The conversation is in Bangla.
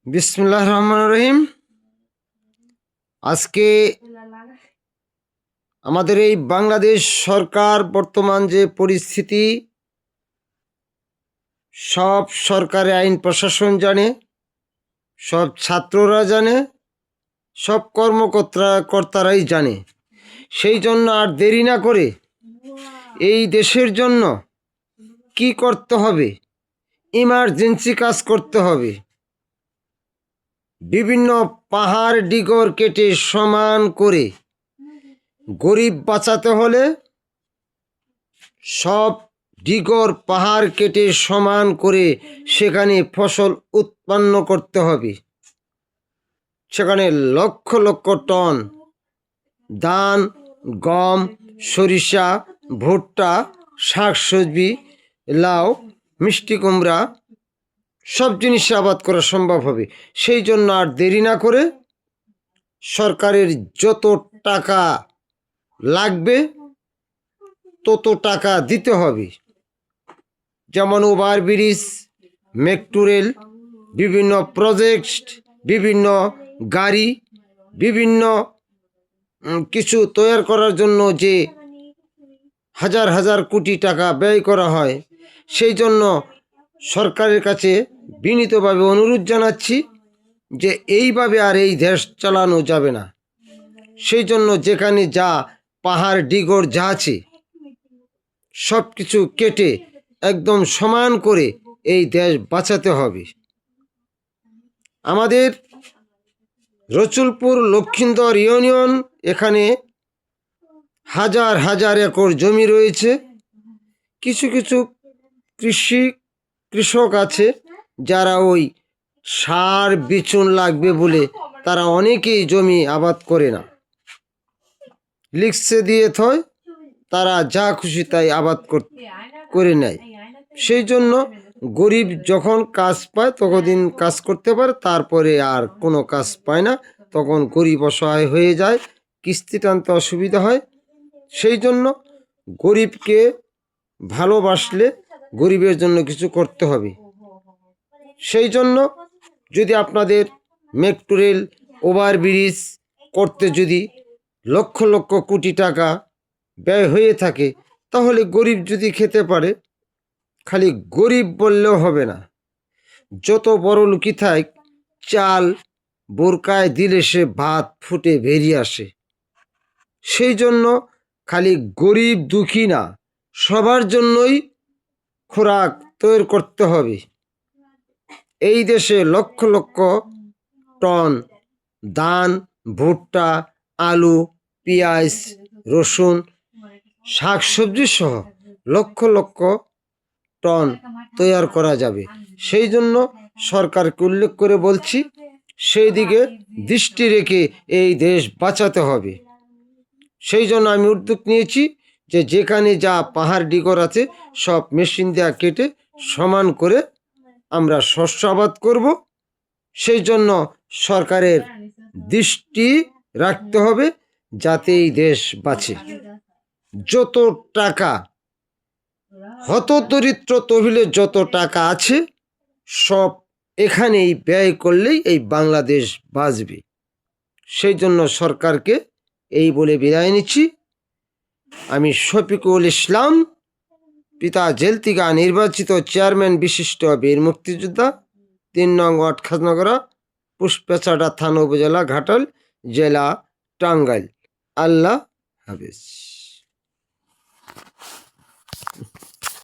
বিসমিল্লাহির রহমানির রহিম। আজকে আমাদের এই বাংলাদেশ সরকার বর্তমান যে পরিস্থিতি, সব সরকারি আইন প্রশাসন জানে, সব ছাত্ররা জানে, সব কর্মকর্তারাই জানে। সেই জন্য আর দেরি না করে এই দেশের জন্য কি করতে হবে, ইমার্জেন্সি কাজ করতে হবে। বিভিন্ন পাহাড় ডিগর কেটে সমান করে গরিব বাঁচাতে হলে সব ডিগর পাহাড় কেটে সমান করে সেখানে ফসল উৎপন্ন করতে হবে। সেখানে লক্ষ লক্ষ টন ধান, গম, সরিষা, ভুট্টা, শাকসবজি, লাউ, মিষ্টি কুমড়া সব জিনিস আবাদ করা সম্ভব হবে। সেই জন্য আর দেরি না করে সরকারের যত টাকা লাগবে তত টাকা দিতে হবে। যেমন ওভারব্রিজ, মেট্রো রেল, বিভিন্ন প্রজেক্ট, বিভিন্ন গাড়ি, বিভিন্ন কিছু তৈরি করার জন্য যে হাজার হাজার কোটি টাকা ব্যয় করা হয়, সেই জন্য সরকারের কাছে বিনীতভাবে অনুরোধ জানাচ্ছি যে এইভাবে আর এই দেশ চালানো যাবে না। সেই জন্য যেখানে যা পাহাড় ডিগর যা আছে সব কিছু কেটে একদম সমান করে এই দেশ বাঁচাতে হবে। আমাদের রসুলপুর লক্ষিন্দর ইউনিয়ন, এখানে হাজার হাজার একর জমি রয়েছে। কিছু কিছু কৃষক আছে যারা ওই সার বিচুন লাগবে বলে তারা অনেকেই জমি আবাদ করে না, লিখছে দিয়ে থয়, তারা যা খুশি তাই আবাদ করে নেয়। সেই জন্য গরিব যখন কাজ পায় ততদিন কাজ করতে পারে, তারপরে আর কোনো কাজ পায় না, তখন গরিব অসহায় হয়ে যায়, কিস্তি টানতে অসুবিধা হয়। সেই জন্য গরিবকে ভালোবাসলে গরিবের জন্য কিছু করতে হবে। সেই জন্য যদি আপনাদের মেট্রো রেল, ওভারব্রিজ করতে যদি লক্ষ লক্ষ কোটি টাকা ব্যয় হয়ে থাকে, তাহলে গরিব যদি খেতে পারে, খালি গরিব বললেও হবে না, যত বড় লোকই থাক, চাল বোরকায় দিলে সে ভাত ফুটে বেরিয়ে আসে। সেই জন্য খালি গরিব দুঃখী না, সবার জন্যই খোরাক তৈরি করতে হবে। এই দেশে লক্ষ লক্ষ টন ধান, ভুট্টা, আলু, পেঁয়াজ, রসুন, শাকসবজি সহ লক্ষ লক্ষ টন তৈরি করা যাবে। সেই জন্য সরকারকে উল্লেখ করে বলছি, সেই দিকে দৃষ্টি রেখে এই দেশ বাঁচাতে হবে। সেই জন্য আমি উদ্যোগ নিয়েছি যে যেখানে যা পাহাড় ডিগর আছে সব মেশিন দেওয়া কেটে সমান করে আমরা শস্য আবাদ করব। সেই জন্য সরকারের দৃষ্টি রাখতে হবে যাতে এই দেশ বাঁচে। যত টাকা হতদরিদ্র তহবিলে যত টাকা আছে সব এখানেই ব্যয় করলেই এই বাংলাদেশ বাঁচবে। সেই জন্য সরকারকে এই বলে বিদায় নিচ্ছি। আমি শফিকুল ইসলাম, পিতা জেলতিগা নির্বাচিত চেয়ারম্যান, বিশিষ্ট বীর মুক্তিযোদ্ধা, ৩ নং ওয়ার্ড, খাজনগরা, পুষ্পেছাড়া থানা, উপজেলা ঘাটাল, জেলা টাঙ্গাইল। আল্লাহ হাফেজ।